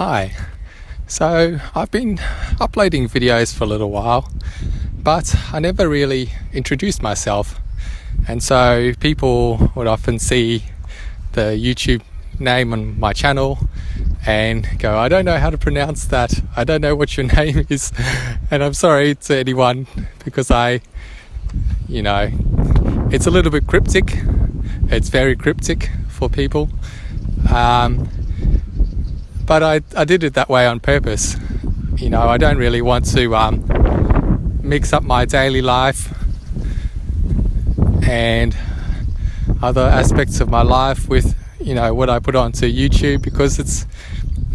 Hi. So I've been uploading videos for a little while, but I never really introduced myself. And so people would often see the YouTube name on my channel and go, I don't know how to pronounce that. I don't know what your name is. And I'm sorry to anyone because it's a little bit cryptic. It's very cryptic for people. But I did it that way on purpose. I don't really want to mix up my daily life and other aspects of my life with, what I put onto YouTube, because it's,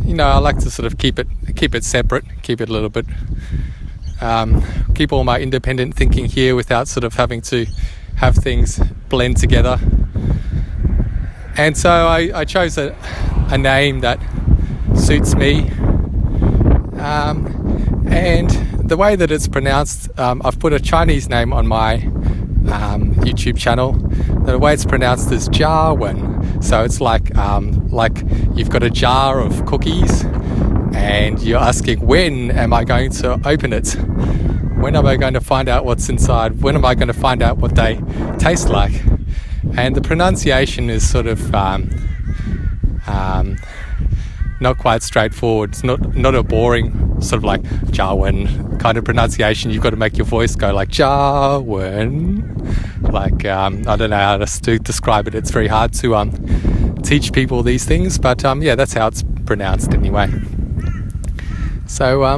I like to sort of keep it separate, keep it a little bit, keep all my independent thinking here without sort of having to have things blend together. And so I chose a name that suits me, and the way that it's pronounced, I've put a Chinese name on my YouTube channel. The way it's pronounced is Jiawen. So it's like you've got a jar of cookies and you're asking, when am I going to open it? When am I going to find out what's inside? When am I going to find out what they taste like? And the pronunciation is sort of not quite straightforward. It's not a boring sort of like Jiawen kind of pronunciation. You've got to make your voice go like Jiawen. Like I don't know how to describe it. It's very hard to teach people these things, but that's how it's pronounced anyway. So a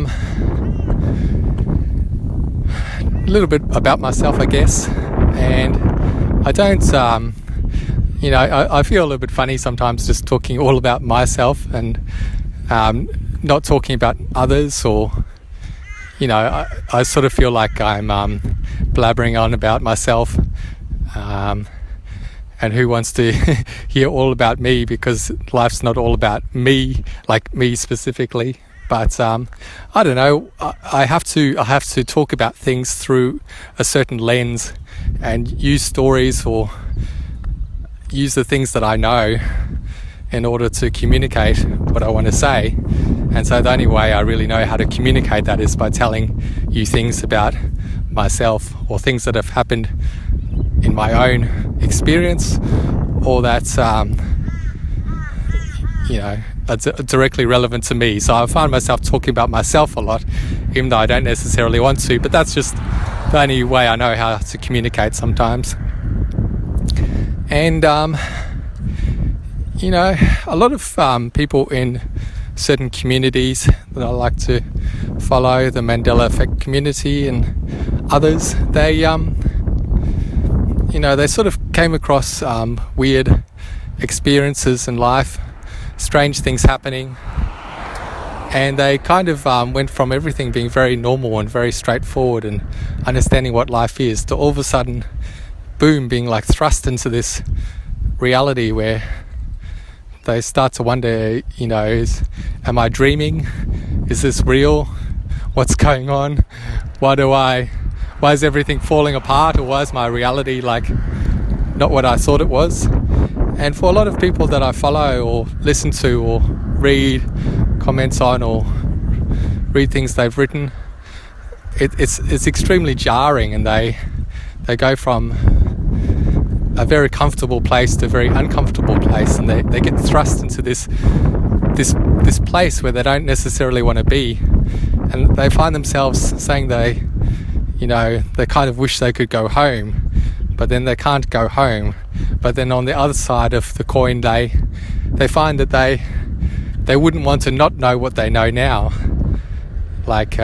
little bit about myself, I guess. And I don't I feel a little bit funny sometimes just talking all about myself and not talking about others, or I sort of feel like I'm blabbering on about myself, and who wants to hear all about me, because life's not all about me, like me specifically. But I don't know, I have to talk about things through a certain lens and use stories or use the things that I know in order to communicate what I want to say. And so the only way I really know how to communicate that is by telling you things about myself, or things that have happened in my own experience, or that's that's directly relevant to me. So I find myself talking about myself a lot, even though I don't necessarily want to, but that's just the only way I know how to communicate sometimes. And a lot of people in certain communities that I like to follow, the Mandela Effect community and others, they they sort of came across weird experiences in life, strange things happening, and they kind of went from everything being very normal and very straightforward and understanding what life is, to all of a sudden, boom, being like thrust into this reality where they start to wonder, am I dreaming? Is this real? What's going on? Why is everything falling apart? Or why is my reality like not what I thought it was? And for a lot of people that I follow or listen to or read comments on or read things they've written, it's extremely jarring, and they go from a very comfortable place to a very uncomfortable place, and they get thrust into this place where they don't necessarily want to be, and they find themselves saying they kind of wish they could go home, but then they can't go home. But then on the other side of the coin, they find that they wouldn't want to not know what they know now. Like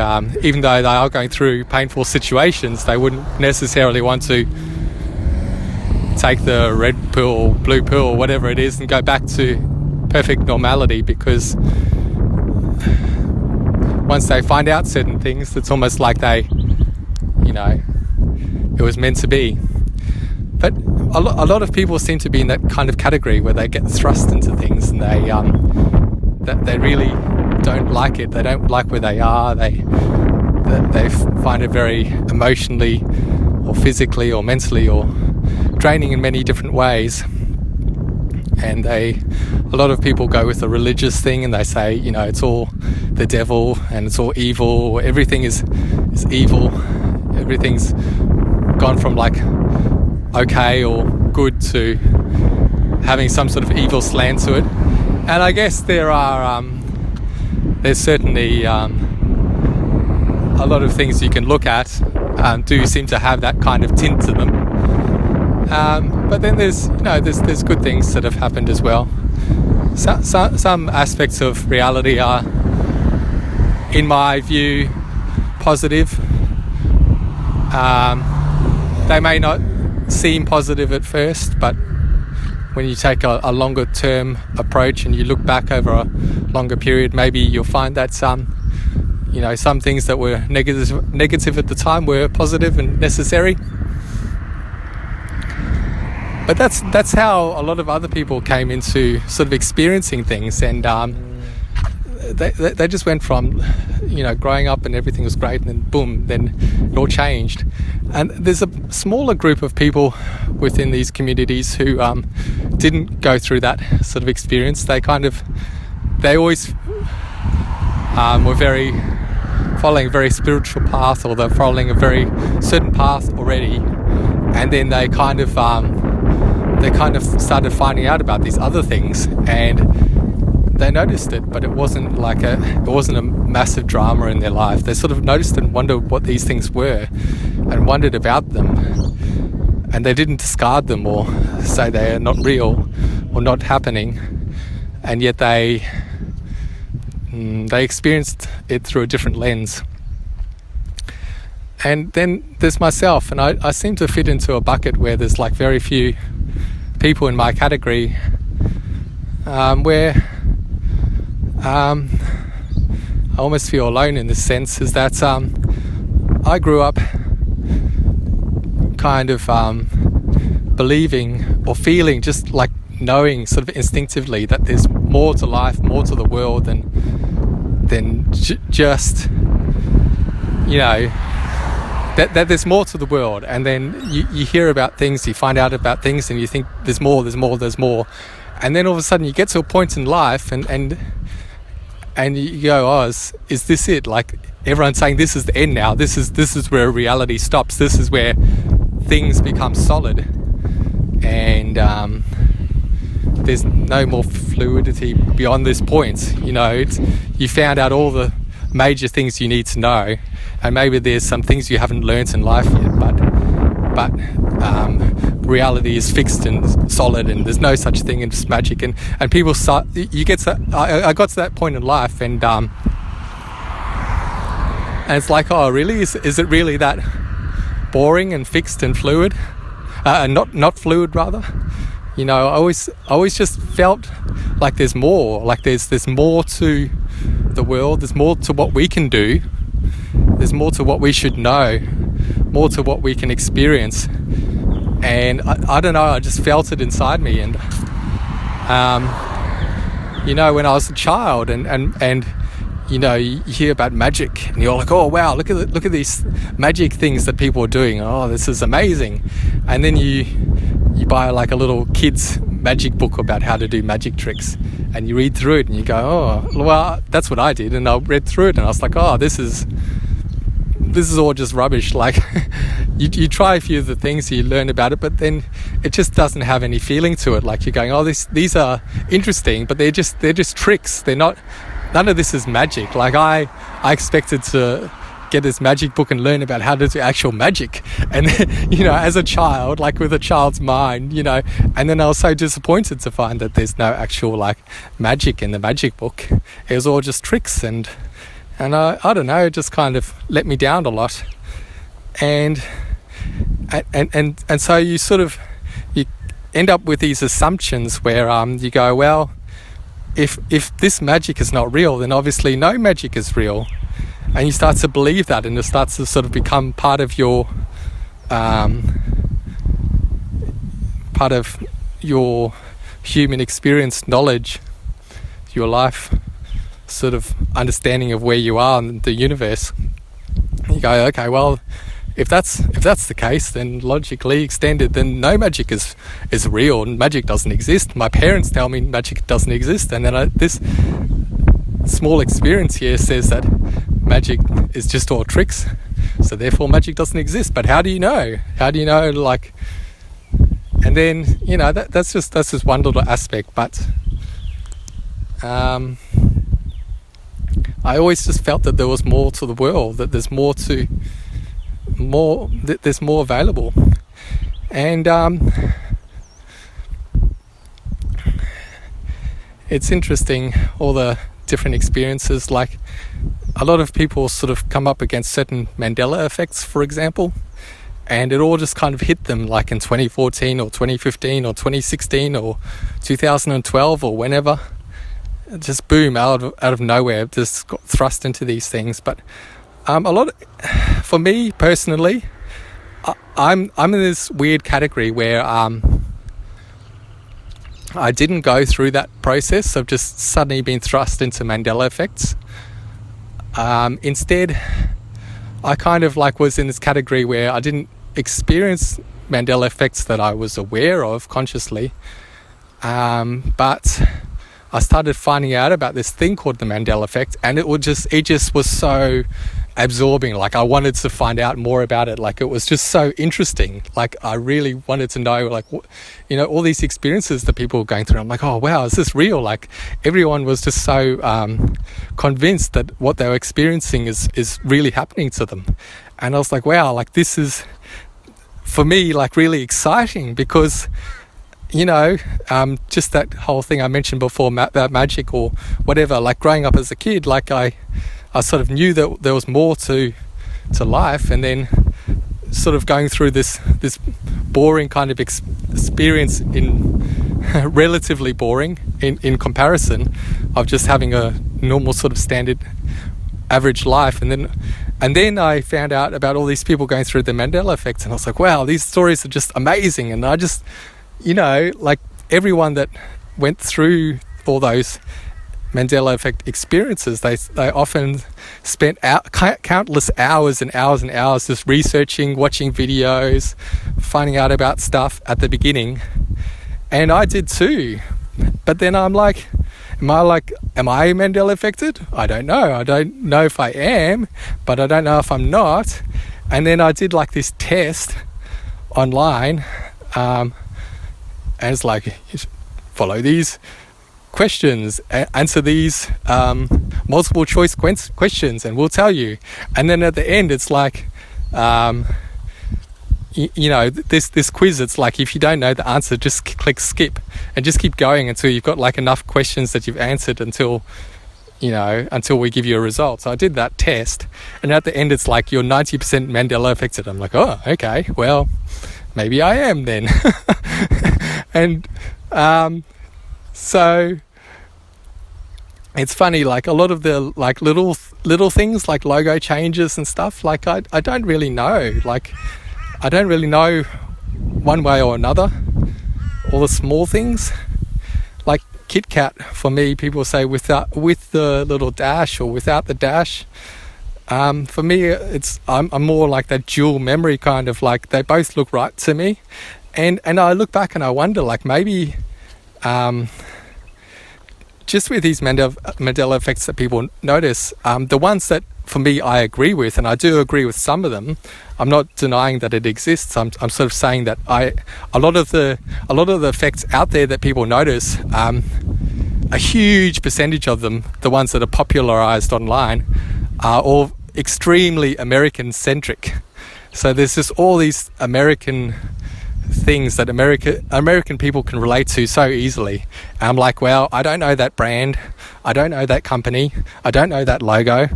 even though they are going through painful situations, they wouldn't necessarily want to take the red pill, blue pill, whatever it is, and go back to perfect normality, because once they find out certain things, it's almost like it was meant to be. But a lot of people seem to be in that kind of category where they get thrust into things, and they really don't like it. They don't like where they are. They find it very emotionally or physically or mentally or draining in many different ways. and a lot of people go with a religious thing, and they say, it's all the devil and it's all evil, or everything is evil, everything's gone from like okay or good to having some sort of evil slant to it. And I guess there's certainly a lot of things you can look at do seem to have that kind of tint to them. But then there's good things that have happened as well. Some aspects of reality are, in my view, positive. They may not seem positive at first, but when you take a longer term approach and you look back over a longer period, maybe you'll find that some things that were negative at the time were positive and necessary. But that's how a lot of other people came into sort of experiencing things, and they just went from growing up and everything was great, and then boom, then it all changed. And there's a smaller group of people within these communities who didn't go through that sort of experience. They always were following a very spiritual path, or they're following a very certain path already, and then they kind of started finding out about these other things, and they noticed it, but it wasn't a massive drama in their life. They sort of noticed and wondered what these things were, and wondered about them, and they didn't discard them or say they are not real or not happening, and yet they experienced it through a different lens. And then there's myself, and I seem to fit into a bucket where there's like very few people in my category, where I almost feel alone in this sense, is that I grew up kind of believing or feeling, just like knowing sort of instinctively, that there's more to life, more to the world than just that there's more to the world. And then you hear about things, you find out about things, and you think there's more, and then all of a sudden you get to a point in life and you go, oh, is this it? Like, everyone's saying this is the end now, this is where reality stops, this is where things become solid, and there's no more fluidity beyond this point. You found out all the major things you need to know, and maybe there's some things you haven't learnt in life yet, but reality is fixed and solid, and there's no such thing as magic, and people start, I got to that point in life, and it's like, oh really, is it really that boring and fixed and fluid, not fluid rather? I always just felt like there's more, like there's more to the world, there's more to what we can do, there's more to what we should know, more to what we can experience. And I don't know, I just felt it inside me. And when I was a child, and you hear about magic, and you're like, oh wow, look at these magic things that people are doing, oh this is amazing. And then you buy like a little kid's magic book about how to do magic tricks, and you read through it and you go, oh well, that's what I did. And I read through it and I was like, oh, this is all just rubbish. Like you try a few of the things, you learn about it, but then it just doesn't have any feeling to it. Like you're going, oh, these are interesting, but they're just tricks. They're not, none of this is magic. Like I expected to get this magic book and learn about how to do actual magic, and as a child, like with a child's mind, and then I was so disappointed to find that there's no actual like magic in the magic book. It was all just tricks, and I don't know, it just kind of let me down a lot. And so you end up with these assumptions where you go, well, if this magic is not real, then obviously no magic is real. And you start to believe that, and it starts to sort of become part of your human experience, knowledge, your life sort of understanding of where you are in the universe. You go, okay, well, if that's the case, then logically extended, then no magic is real, and magic doesn't exist. My parents tell me magic doesn't exist, and then this small experience here says that magic is just all tricks, so therefore magic doesn't exist. But how do you know? Like, and then that's just one little aspect. But I always just felt that there was more to the world, that there's there's more available. And it's interesting, all the different experiences. Like, a lot of people sort of come up against certain Mandela effects, for example, and it all just kind of hit them, like in 2014 or 2015 or 2016 or 2012 or whenever. Just boom, out of nowhere, just got thrust into these things. But for me personally, I'm in this weird category where I didn't go through that process of just suddenly being thrust into Mandela effects. Instead, I kind of like was in this category where I didn't experience Mandela effects that I was aware of consciously, but I started finding out about this thing called the Mandela effect, and it just was so absorbing. Like, I wanted to find out more about it. Like, it was just so interesting. Like, I really wanted to know, like, all these experiences that people were going through. I'm like, oh wow, is this real? Like, everyone was just so convinced that what they were experiencing is really happening to them. And I was like, wow, like, this is for me like really exciting, because just that whole thing I mentioned before about magic or whatever, like growing up as a kid, like I sort of knew that there was more to life, and then sort of going through this boring kind of experience, in relatively boring in comparison of just having a normal sort of standard average life. And then I found out about all these people going through the Mandela effect, and I was like, wow, these stories are just amazing. And I just like everyone that went through all those Mandela effect experiences, they often spent countless hours and hours and hours just researching, watching videos, finding out about stuff at the beginning. And I did too. But then I'm like, am I Mandela affected? I don't know. I don't know if I am, but I don't know if I'm not. And then I did like this test online, and it's like, follow these questions, answer these multiple choice questions, and we'll tell you. And then at the end, it's like, this quiz. It's like, if you don't know the answer, just click skip and just keep going until you've got like enough questions that you've answered until we give you a result. So I did that test, and at the end, it's like, you're 90% Mandela affected. I'm like, oh, okay, well, maybe I am then. And so it's funny, like a lot of the like little things like logo changes and stuff, like I don't really know. Like, I don't really know one way or another, all the small things. Like KitKat, for me, people say with the little dash or without the dash. For me, I'm more like that dual memory kind of, like, they both look right to me. And I look back and I wonder, like, maybe just with these Mandela effects that people notice, the ones that for me I agree with, and I do agree with some of them. I'm not denying that it exists. I'm sort of saying that a lot of the effects out there that people notice, a huge percentage of them, the ones that are popularized online, are all extremely American centric. So there's just all these American things that American people can relate to so easily. And I'm like, well, I don't know that brand, I don't know that company, I don't know that logo,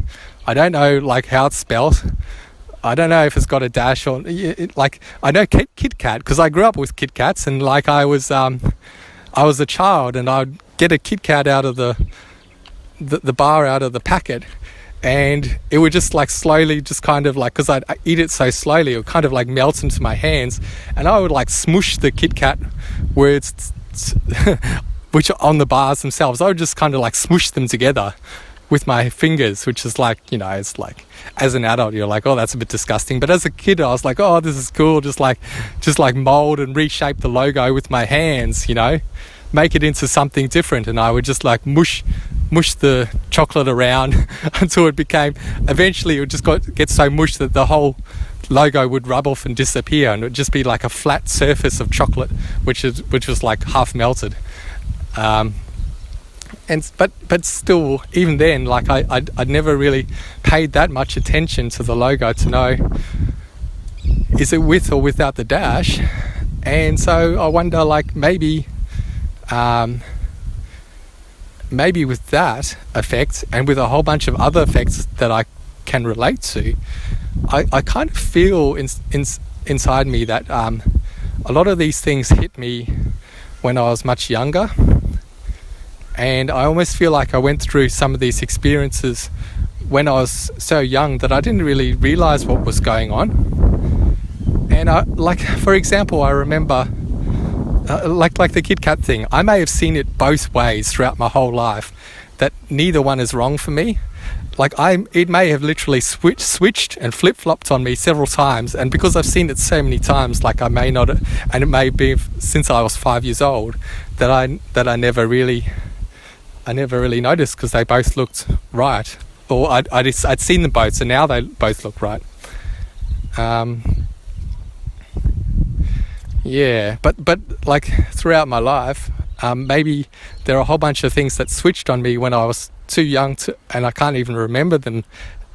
I don't know like how it's spelled, I don't know if it's got a dash or like, I know KitKat because I grew up with KitKats, and like I was a child and I'd get a KitKat out of the bar, out of the packet, and it would just like slowly just kind of like, because I'd eat it so slowly, it would kind of like melt into my hands, and I would like smush the KitKat words which are on the bars themselves. I would just kind of like smush them together with my fingers, which is like, it's like, as an adult you're like, oh, that's a bit disgusting, but as a kid I was like, oh, this is cool, just like mold and reshape the logo with my hands, make it into something different. And I would just like mush the chocolate around until eventually it would just get so mushed that the whole logo would rub off and disappear, and it would just be like a flat surface of chocolate which was like half melted. But still, even then, like I'd never really paid that much attention to the logo to know, is it with or without the dash? And so I wonder, like, maybe with that effect and with a whole bunch of other effects that I can relate to, I kind of feel inside me that a lot of these things hit me when I was much younger. And I almost feel like I went through some of these experiences when I was so young that I didn't really realize what was going on. And for example, I remember like the Kit Kat thing. I may have seen it both ways throughout my whole life, that neither one is wrong for me. Like it may have literally switched and flip-flopped on me several times, and because I've seen it so many times, like I may not, and it may be since I was 5 years old, that I never really noticed, because they both looked right, or I'd seen them both, so now they both look right. But like throughout my life, maybe there are a whole bunch of things that switched on me when I was too young and I can't even remember them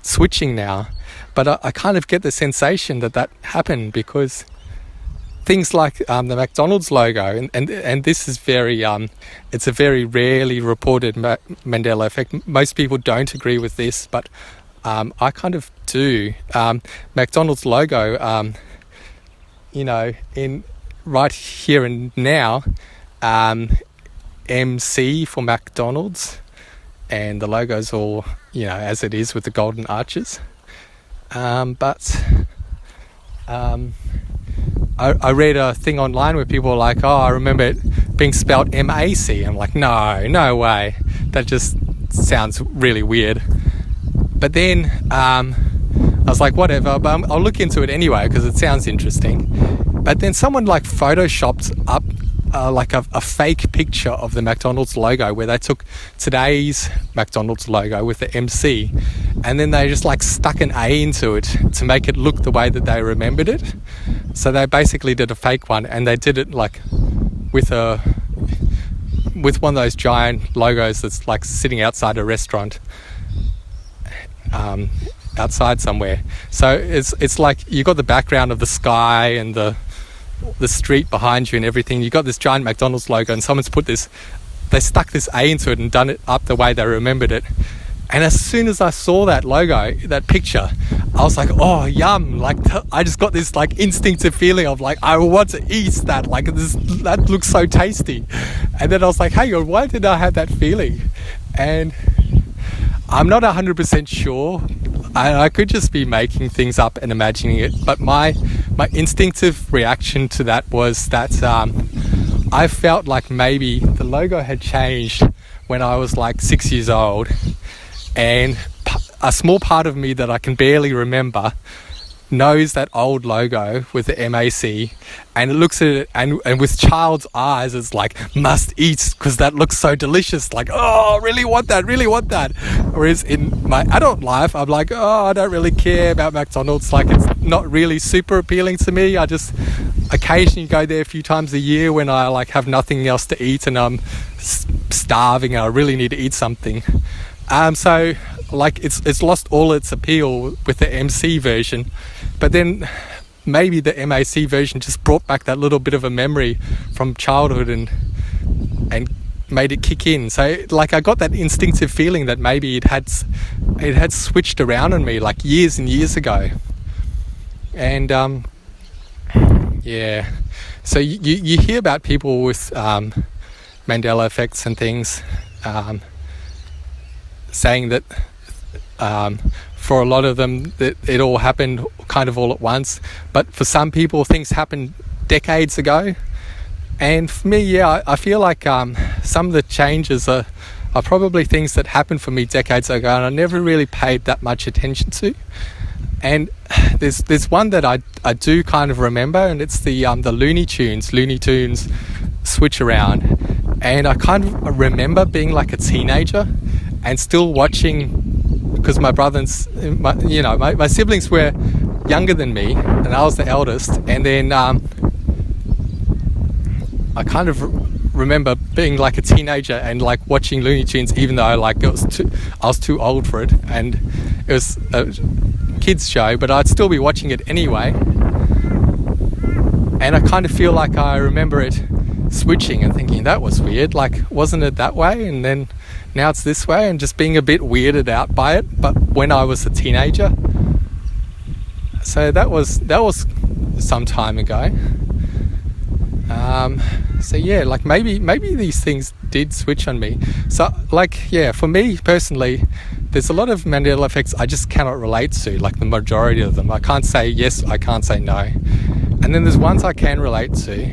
switching now. But I kind of get the sensation that happened because things like the McDonald's logo, and this is it's a very rarely reported Mandela effect. Most people don't agree with this, but I kind of do. McDonald's logo, in right here and now, MC for McDonald's, and the logo's all, as it is with the golden arches. But I read a thing online where people were like, oh, I remember it being spelled M-A-C. I'm like, no way. That just sounds really weird. But then I was like, whatever, but I'll look into it anyway because it sounds interesting. But then someone like photoshopped up like a fake picture of the McDonald's logo, where they took today's McDonald's logo with the MC, and then they just like stuck an A into it to make it look the way that they remembered it. So they basically did a fake one, and they did it like with one of those giant logos that's like sitting outside a restaurant, outside somewhere. So it's like you got the background of the sky and the street behind you and everything. You got this giant McDonald's logo, and someone's they stuck this A into it and done it up the way they remembered it. And as soon as I saw that logo, that picture, I was like, oh, yum. Like, I just got this like instinctive feeling of like, I want to eat that. Like, that looks so tasty. And then I was like, hey, why did I have that feeling? And I'm not 100% sure. I could just be making things up and imagining it. But my instinctive reaction to that was that I felt like maybe the logo had changed when I was like 6 years old. And a small part of me that I can barely remember knows that old logo with the MAC, and it looks at it and with child's eyes, it's like, must eat, because that looks so delicious. Like, oh, really want that. Whereas in my adult life, I'm like, oh, I don't really care about McDonald's. Like, it's not really super appealing to me. I just occasionally go there a few times a year when I like have nothing else to eat and I'm starving and I really need to eat something. So like it's lost all its appeal with the MC version, but then maybe the MAC version just brought back that little bit of a memory from childhood and made it kick in. So like I got that instinctive feeling that maybe it had switched around on me like years and years ago. And yeah, so you hear about people with Mandela effects and things, saying that for a lot of them that it all happened kind of all at once, but for some people things happened decades ago. And for me, yeah, I feel like some of the changes are are probably things that happened for me decades ago and I never really paid that much attention to. And there's one that I do kind of remember, and it's the Looney Tunes switch around. And I kind of remember being like a teenager and still watching, because my brothers, my siblings were younger than me, and I was the eldest. And then I kind of remember being like a teenager and like watching Looney Tunes, even though like I was too old for it, and it was a kids show, but I'd still be watching it anyway. And I kind of feel like I remember it switching and thinking, that was weird, like wasn't it that way, and then now it's this way, and just being a bit weirded out by it, but when I was a teenager. So that was some time ago. So yeah, like maybe these things did switch on me. So like, yeah, for me personally, there's a lot of Mandela effects I just cannot relate to, like the majority of them. I can't say yes, I can't say no. And then there's ones I can relate to.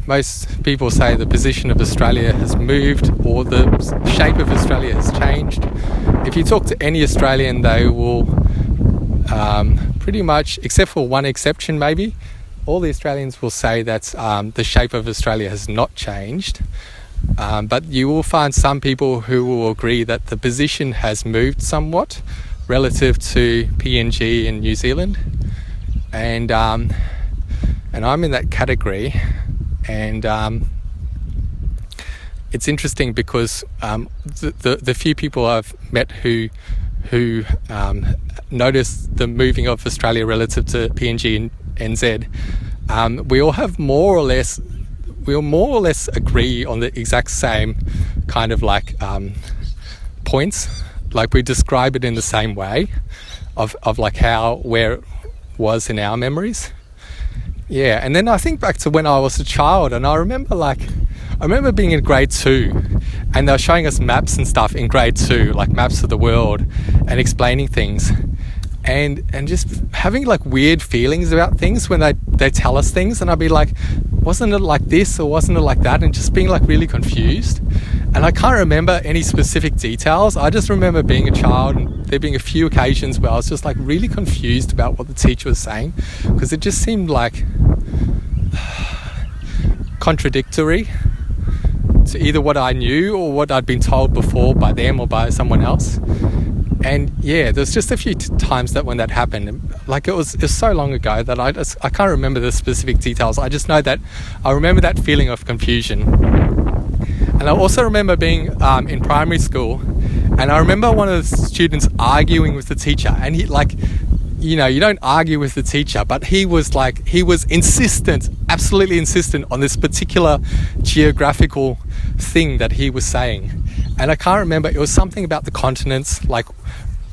Most people say the position of Australia has moved, or the shape of Australia has changed. If you talk to any Australian, they will pretty much, except for one exception maybe, all the Australians will say that the shape of Australia has not changed. But you will find some people who will agree that the position has moved somewhat relative to PNG in New Zealand. And I'm in that category. And it's interesting because the few people I've met who noticed the moving of Australia relative to PNG and NZ, we all more or less agree on the exact same kind of like points. Like we describe it in the same way of like where it was in our memories. Yeah, and then I think back to when I was a child, and I remember being in grade 2, and they were showing us maps and stuff in grade 2, like maps of the world, and explaining things, and just having like weird feelings about things when they tell us things, and I'd be like, wasn't it like this or wasn't it like that, and just being like really confused. And I can't remember any specific details. I just remember being a child and there being a few occasions where I was just like really confused about what the teacher was saying, because it just seemed like contradictory to either what I knew or what I'd been told before by them or by someone else. And yeah, there's just a few times that when that happened, like it was so long ago that I can't remember the specific details. I just know that I remember that feeling of confusion. And I also remember being in primary school, and I remember one of the students arguing with the teacher, and he like, you don't argue with the teacher, but he was insistent, absolutely insistent on this particular geographical thing that he was saying. And I can't remember, it was something about the continents, like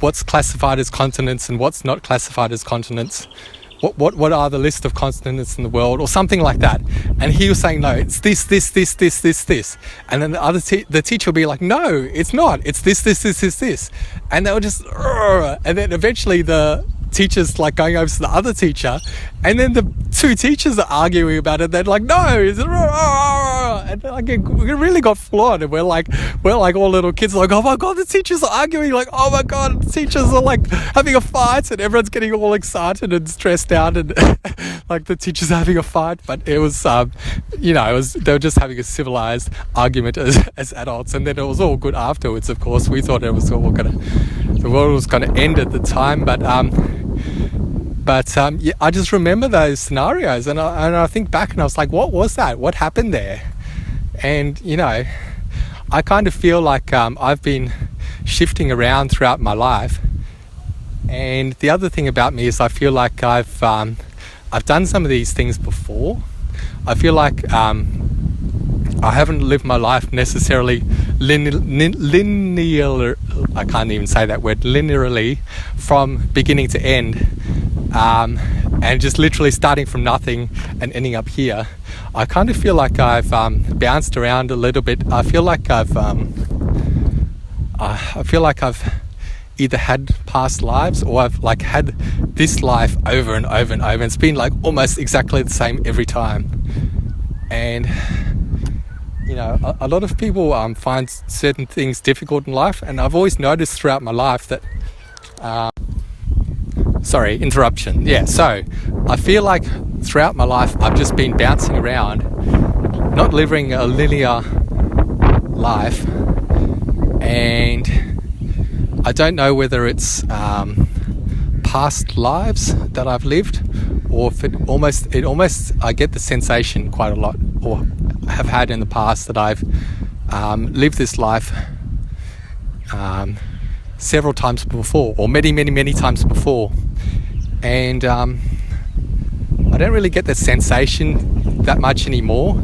what's classified as continents and what's not classified as continents. What are the list of continents in the world, or something like that. And he was saying, no, it's this. And then the teacher would be like, no, it's not. It's this. And they were just, and then eventually the teacher's like going over to the other teacher, and then the two teachers are arguing about it. They're like, no, it's, and like it really got flawed. And we're like all little kids, like, oh my god, the teachers are arguing, like, oh my god, the teachers are like having a fight, and everyone's getting all excited and stressed out, and like the teachers are having a fight. But it was they were just having a civilized argument as adults, and then it was all good afterwards. Of course, we thought the world was gonna end at the time, but yeah, I just remember those scenarios, and I think back and I was like, what was that? What happened there? And I kind of feel like I've been shifting around throughout my life. And the other thing about me is I feel like I've done some of these things before. I feel like I haven't lived my life necessarily linear. I can't even say that word, linearly, from beginning to end, and just literally starting from nothing and ending up here. I kind of feel like I've bounced around a little bit. I feel like I've either had past lives, or I've like had this life over and over and over. It's been like almost exactly the same every time. And a lot of people find certain things difficult in life, and I've always noticed throughout my life that sorry, interruption. Yeah, so I feel like throughout my life I've just been bouncing around, not living a linear life, and I don't know whether it's past lives that I've lived, or if it almost I get the sensation quite a lot, or have had in the past, that I've lived this life several times before, or many times before, and I don't really get the sensation that much anymore.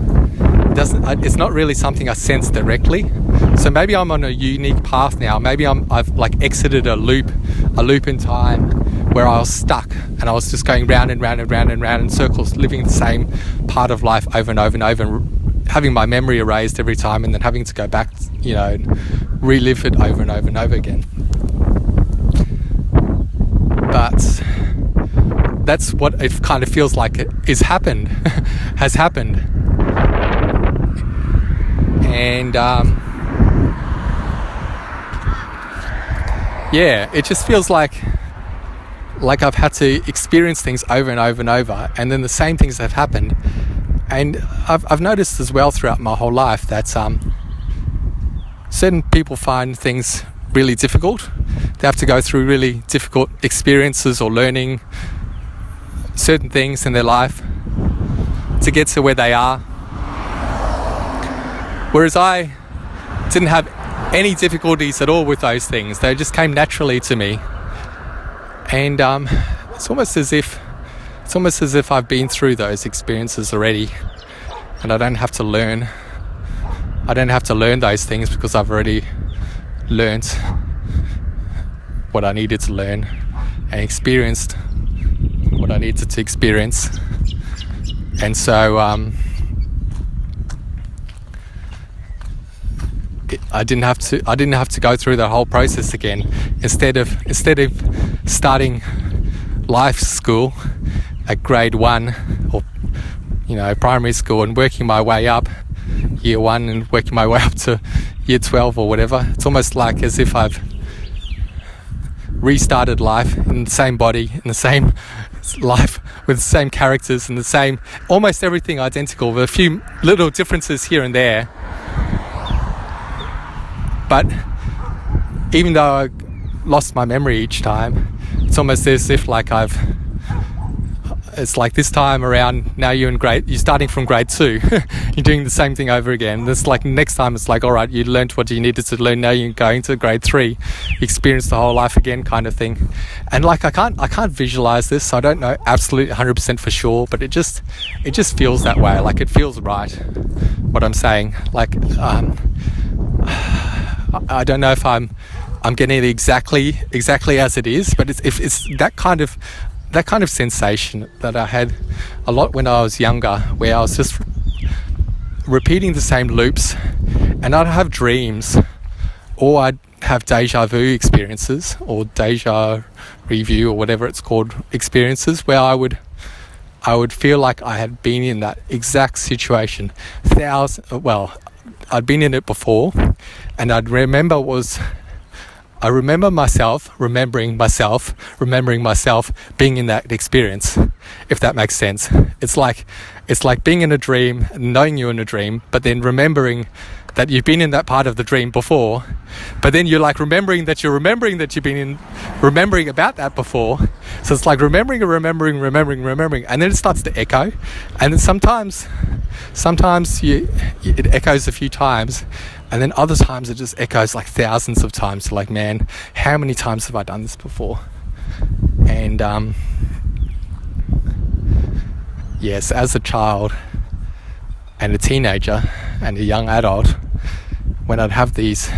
It's not really something I sense directly. So maybe I'm on a unique path now. Maybe I've like exited a loop in time where I was stuck, and I was just going round and round and round and round in circles, living the same part of life over and over and over, and having my memory erased every time, and then having to go back, and relive it over and over and over again. But that's what it kind of feels like has happened. And it just feels like I've had to experience things over and over and over, and then the same things have happened. And I've noticed as well throughout my whole life that certain people find things really difficult. They have to go through really difficult experiences or learning certain things in their life to get to where they are. Whereas I didn't have any difficulties at all with those things. They just came naturally to me. And it's almost as if I've been through those experiences already, and I don't have to learn those things, because I've already learnt what I needed to learn and experienced what I needed to experience. And so I didn't have to go through the whole process again. Instead of starting life school at grade 1, or primary school, and working my way up year 1 and working my way up to year 12 or whatever, it's almost like as if I've restarted life in the same body, in the same life, with the same characters and the same, almost everything identical, with a few little differences here and there. But even though I lost my memory each time, it's almost as if it's like this time around, now you're starting from grade 2. You're doing the same thing over again. It's like next time it's like, all right, you learned what you needed to learn, now you're going to grade 3, experience the whole life again, kind of thing. And I can't visualize this, so I don't know absolutely 100% for sure, but it just feels that way. Like, it feels right, what I'm saying. Like, I don't know if I'm getting it exactly as it is, but it's that kind of sensation that I had a lot when I was younger, where I was just repeating the same loops, and I'd have dreams, or I'd have deja vu experiences, or deja review, or whatever it's called, experiences, where I would feel like I had been in that exact situation. I'd been in it before, and I remember myself remembering myself being in that experience, if that makes sense. It's like being in a dream, knowing you're in a dream, but then remembering that you've been in that part of the dream before, but then you're like remembering that you've been remembering about that before. So it's like remembering, and then it starts to echo, and then sometimes it echoes a few times, and then other times it just echoes like thousands of times. Like, man, how many times have I done this before? And yes, as a child and a teenager and a young adult, when I'd have these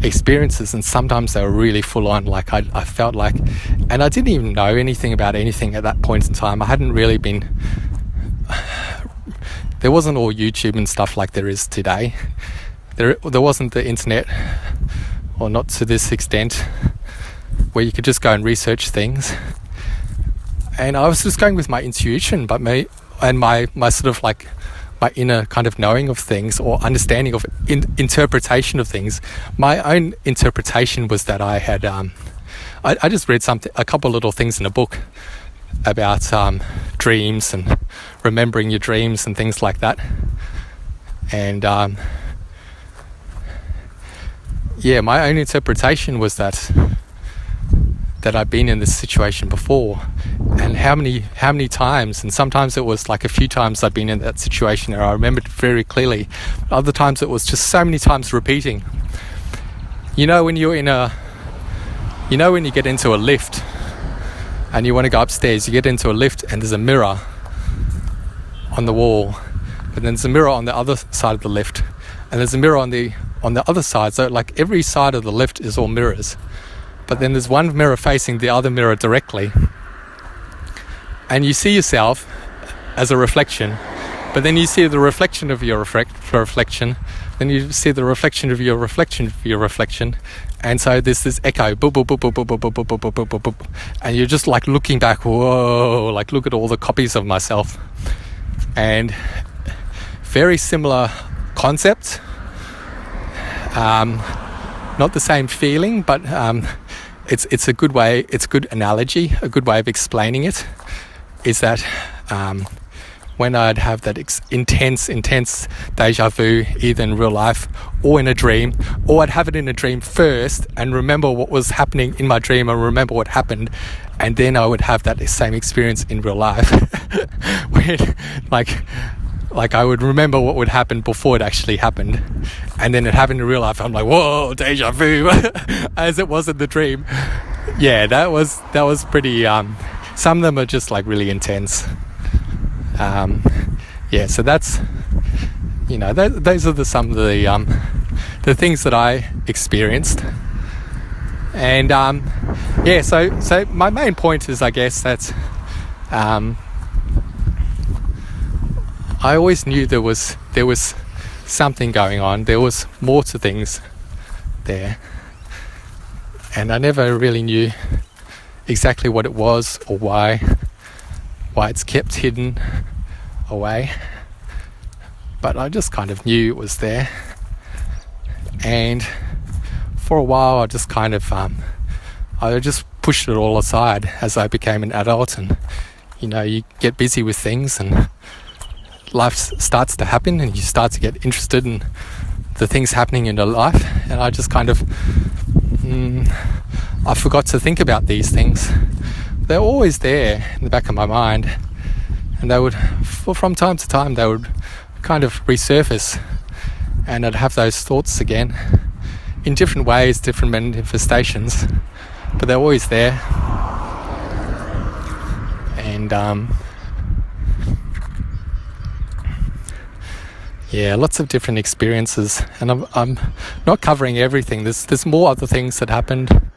experiences, and sometimes they were really full on, like I felt like, and I didn't even know anything about anything at that point in time. I hadn't really been, there wasn't all YouTube and stuff like there is today. There wasn't the internet, or not to this extent, where you could just go and research things. And I was just going with my intuition, but my sort of like inner kind of knowing of things or understanding of interpretation of things. My own interpretation was that I had I just read a couple little things in a book about dreams and remembering your dreams and things like that. And my own interpretation was that I'd been in this situation before, and how many times, and sometimes it was like a few times I'd been in that situation and I remembered very clearly. Other times it was just so many times repeating. When you get into a lift and you want to go upstairs, you get into a lift and there's a mirror on the wall, but then there's a mirror on the other side of the lift, and there's a mirror on the other side. So like every side of the lift is all mirrors, but then there's one mirror facing the other mirror directly, and you see yourself as a reflection, but then you see the reflection of your reflection, then you see the reflection of your reflection, and so there's this echo, boop, boop, boop, boop, boop, boop, boop, boop, boop, boop, boop, boop, and you're just like looking back, whoa, like look at all the copies of myself. And very similar concept, not the same feeling, but it's a good way, it's a good analogy, a good way of explaining it, is that when I'd have that intense deja vu, either in real life or in a dream, or I'd have it in a dream first and remember what was happening in my dream and remember what happened, and then I would have that same experience in real life. When, like I would remember what would happen before it actually happened, and then it happened in real life. I'm like, whoa, deja vu, as it was in the dream. Yeah, that was pretty. Some of them are just like really intense. So that's, those are some of the things that I experienced. And so my main point is, I guess, that I always knew there was something going on. There was more to things there, and I never really knew exactly what it was or why it's kept hidden away, but I just kind of knew it was there. And for a while I just kind of I just pushed it all aside as I became an adult, and you get busy with things and life starts to happen and you start to get interested in the things happening in your life, and I just kind of I forgot to think about these things. They're always there in the back of my mind, and they would, from time to time, they would kind of resurface, and I'd have those thoughts again in different ways, different manifestations, but they're always there. And lots of different experiences, and I'm not covering everything. There's more other things that happened.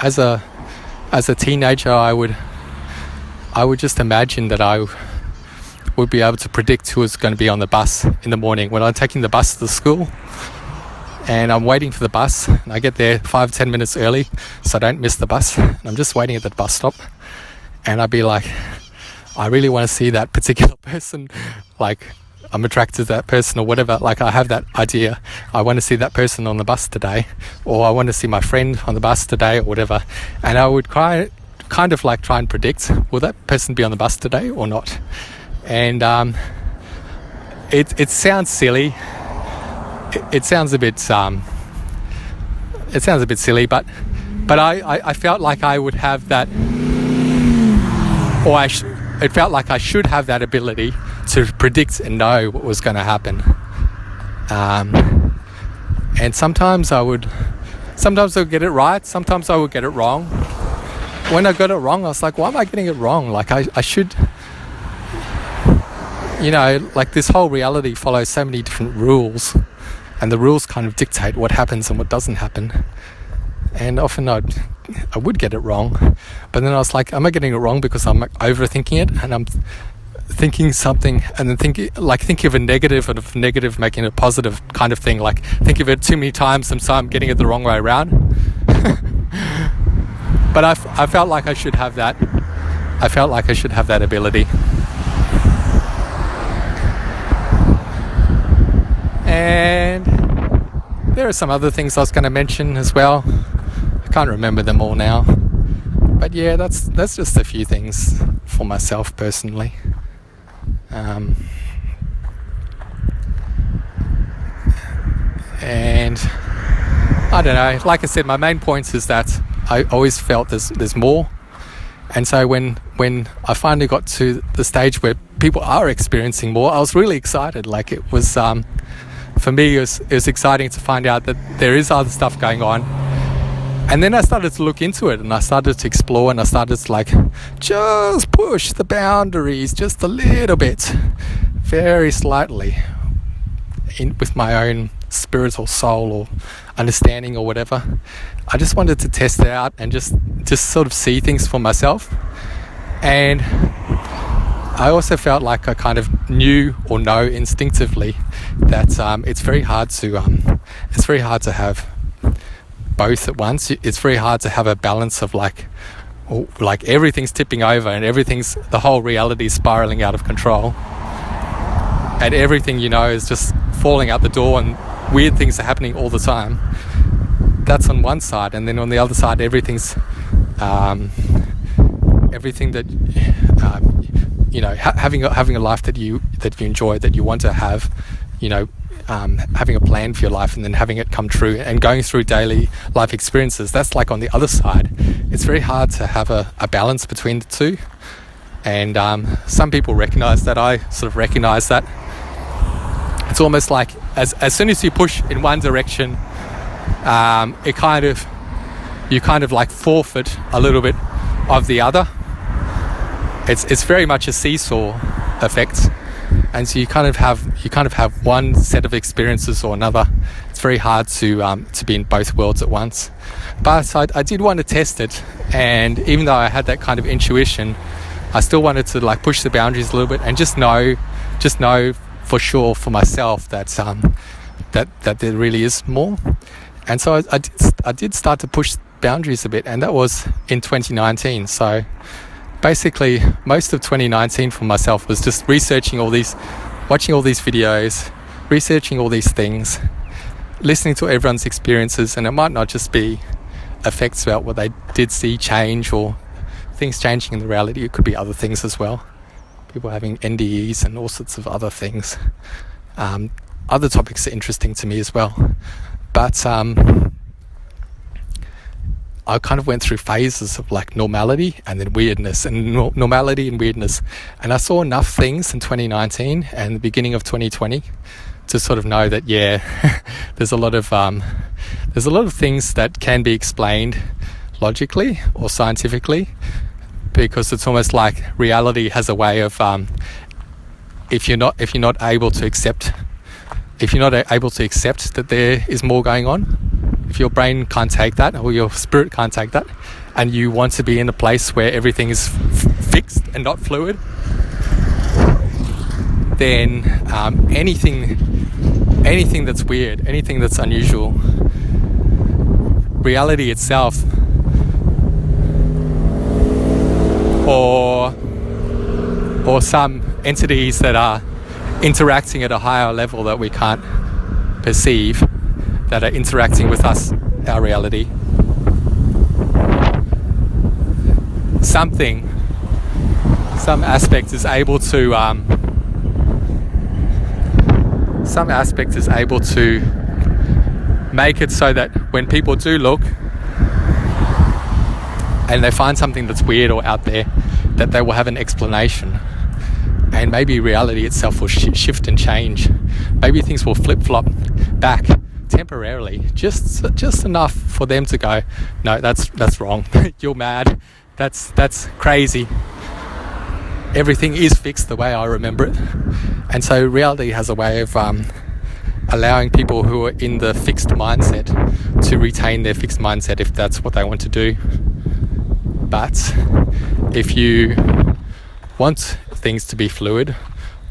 As a teenager, I would just imagine that I would be able to predict who was going to be on the bus in the morning when I'm taking the bus to the school, and I'm waiting for the bus, and I get there 5-10 minutes early so I don't miss the bus, and I'm just waiting at the bus stop, and I'd be like, I really want to see that particular person, like I'm attracted to that person or whatever. Like I have that idea, I want to see that person on the bus today, or I want to see my friend on the bus today or whatever, and I would kind of like try and predict, will that person be on the bus today or not? And it sounds silly, it sounds a bit silly, but I felt like I would have that, or it felt like I should have that ability to predict and know what was going to happen. And sometimes I would get it right, sometimes I would get it wrong. When I got it wrong, I was like, why am I getting it wrong? Like I should, like this whole reality follows so many different rules, and the rules kind of dictate what happens and what doesn't happen. And often I would get it wrong, but then I was like, am I getting it wrong because I'm overthinking it, and I'm thinking something and then think of a negative, and of negative making it a positive kind of thing, like think of it too many times and so I'm getting it the wrong way around. But I felt like I should have that ability. And there are some other things I was going to mention as well. I can't remember them all now. But yeah, that's just a few things for myself personally. And I don't know, like I said, my main point is that I always felt there's more. And so when I finally got to the stage where people are experiencing more, I was really excited. Like it was, for me, it was exciting to find out that there is other stuff going on. And then I started to look into it, and I started to explore, and I started to like just push the boundaries just a little bit, very slightly, with my own spiritual soul or understanding or whatever. I just wanted to test it out and just sort of see things for myself. And I also felt like I kind of knew or know instinctively that it's very hard to have both at once. It's very hard to have a balance of like everything's tipping over and the whole reality is spiraling out of control, and everything is just falling out the door, and weird things are happening all the time. That's on one side, and then on the other side, everything that having a life that you enjoy, that you want to have, having a plan for your life and then having it come true, and going through daily life experiences, that's like on the other side. It's very hard to have a balance between the two, and some people recognize that. I sort of recognize that. It's almost like as soon as you push in one direction, you kind of like forfeit a little bit of the other. It's very much a seesaw effect. And so you kind of have one set of experiences or another. It's very hard to be in both worlds at once. But I did want to test it, and even though I had that kind of intuition, I still wanted to like push the boundaries a little bit and just know for sure for myself that there really is more. And so I did start to push boundaries a bit, and that was in 2019. So basically, most of 2019 for myself was just watching all these videos, researching all these things, listening to everyone's experiences, and it might not just be effects about what they did see change or things changing in the reality. It could be other things as well. People having NDEs and all sorts of other things. Other topics are interesting to me as well. But I kind of went through phases of like normality and then weirdness, and normality and weirdness. And I saw enough things in 2019 and the beginning of 2020 to sort of know that, there's a lot of things that can be explained logically or scientifically, because it's almost like reality has a way of, if you're not able to accept that there is more going on, if your brain can't take that or your spirit can't take that, and you want to be in a place where everything is fixed and not fluid, then anything that's weird, anything that's unusual, reality itself, or some entities that are interacting at a higher level that we can't perceive, that are interacting with us, our reality. Some aspect is able to make it so that when people do look and they find something that's weird or out there, that they will have an explanation. And maybe reality itself will shift and change. Maybe things will flip-flop back temporarily, just enough for them to go, no, that's wrong. You're mad. That's crazy. Everything is fixed the way I remember it. And so reality has a way of allowing people who are in the fixed mindset to retain their fixed mindset if that's what they want to do. But if you want things to be fluid,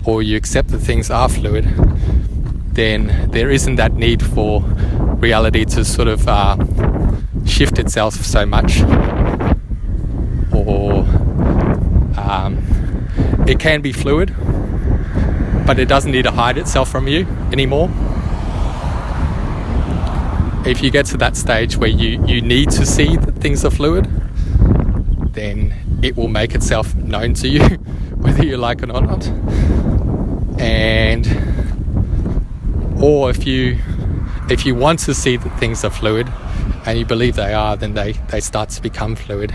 or you accept that things are fluid, then there isn't that need for reality to sort of shift itself so much, or it can be fluid, but it doesn't need to hide itself from you anymore. if you get to that stage where you need to see that things are fluid, then it will make itself known to you, whether you like it or not. Or if you want to see that things are fluid and you believe they are, then they start to become fluid.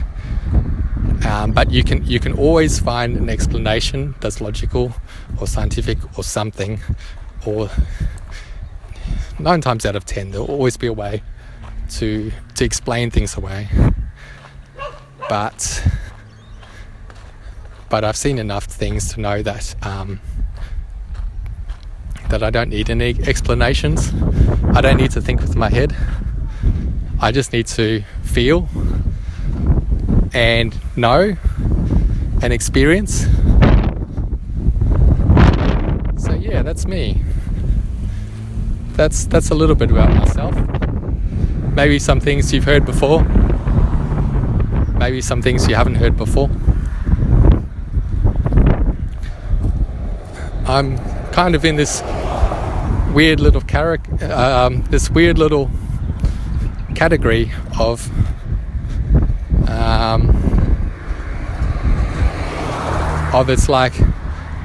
But you can always find an explanation that's logical or scientific or something, or 9 times out of 10 there'll always be a way to explain things away. But I've seen enough things to know that that I don't need any explanations. I don't need to think with my head. I just need to feel and know and experience. So yeah, that's me. That's a little bit about myself. Maybe some things you've heard before. Maybe some things you haven't heard before. I'm kind of in this weird little category of it's like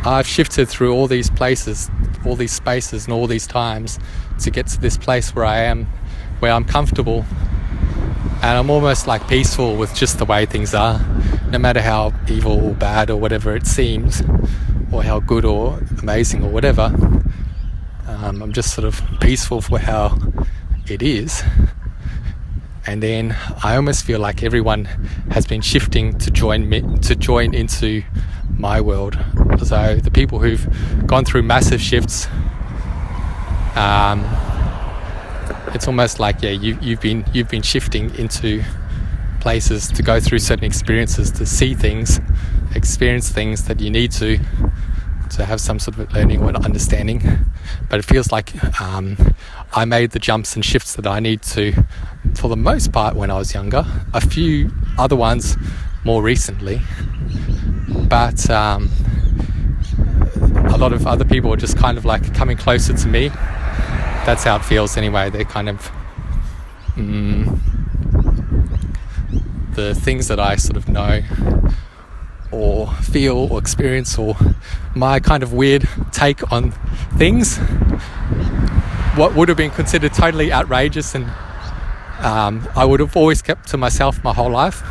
I've shifted through all these places, all these spaces and all these times to get to this place where I am, where I'm comfortable and I'm almost like peaceful with just the way things are, no matter how evil or bad or whatever it seems, or how good or amazing or whatever. I'm just sort of peaceful for how it is. And then I almost feel like everyone has been shifting to join into my world. So the people who've gone through massive shifts, it's almost like you've been shifting into places to go through certain experiences, to see things, experience things that you need to have some sort of learning or understanding. But it feels like I made the jumps and shifts that I need to, for the most part, when I was younger. A few other ones more recently, but a lot of other people are just kind of like coming closer to me. That's how it feels anyway. They're kind of the things that I sort of know or feel or experience, or my kind of weird take on things, what would have been considered totally outrageous and I would have always kept to myself my whole life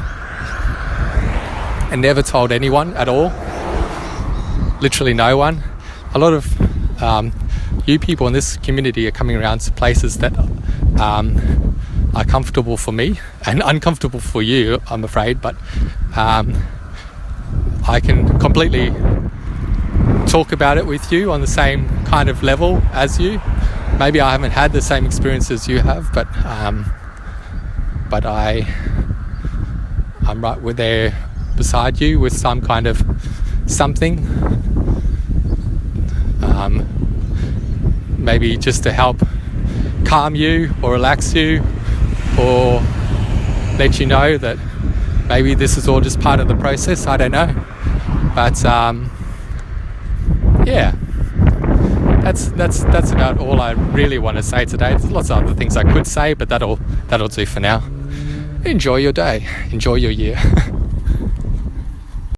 and never told anyone at all, literally no one. A lot of you people in this community are coming around to places that are comfortable for me and uncomfortable for you, I'm afraid, but I can completely talk about it with you on the same kind of level as you. Maybe I haven't had the same experience as you have, but I'm right there beside you with some kind of something, maybe just to help calm you or relax you, or let you know that maybe this is all just part of the process. I don't know, but yeah, that's about all I really want to say today. There's lots of other things I could say, but that'll do for now. Enjoy your day, enjoy your year.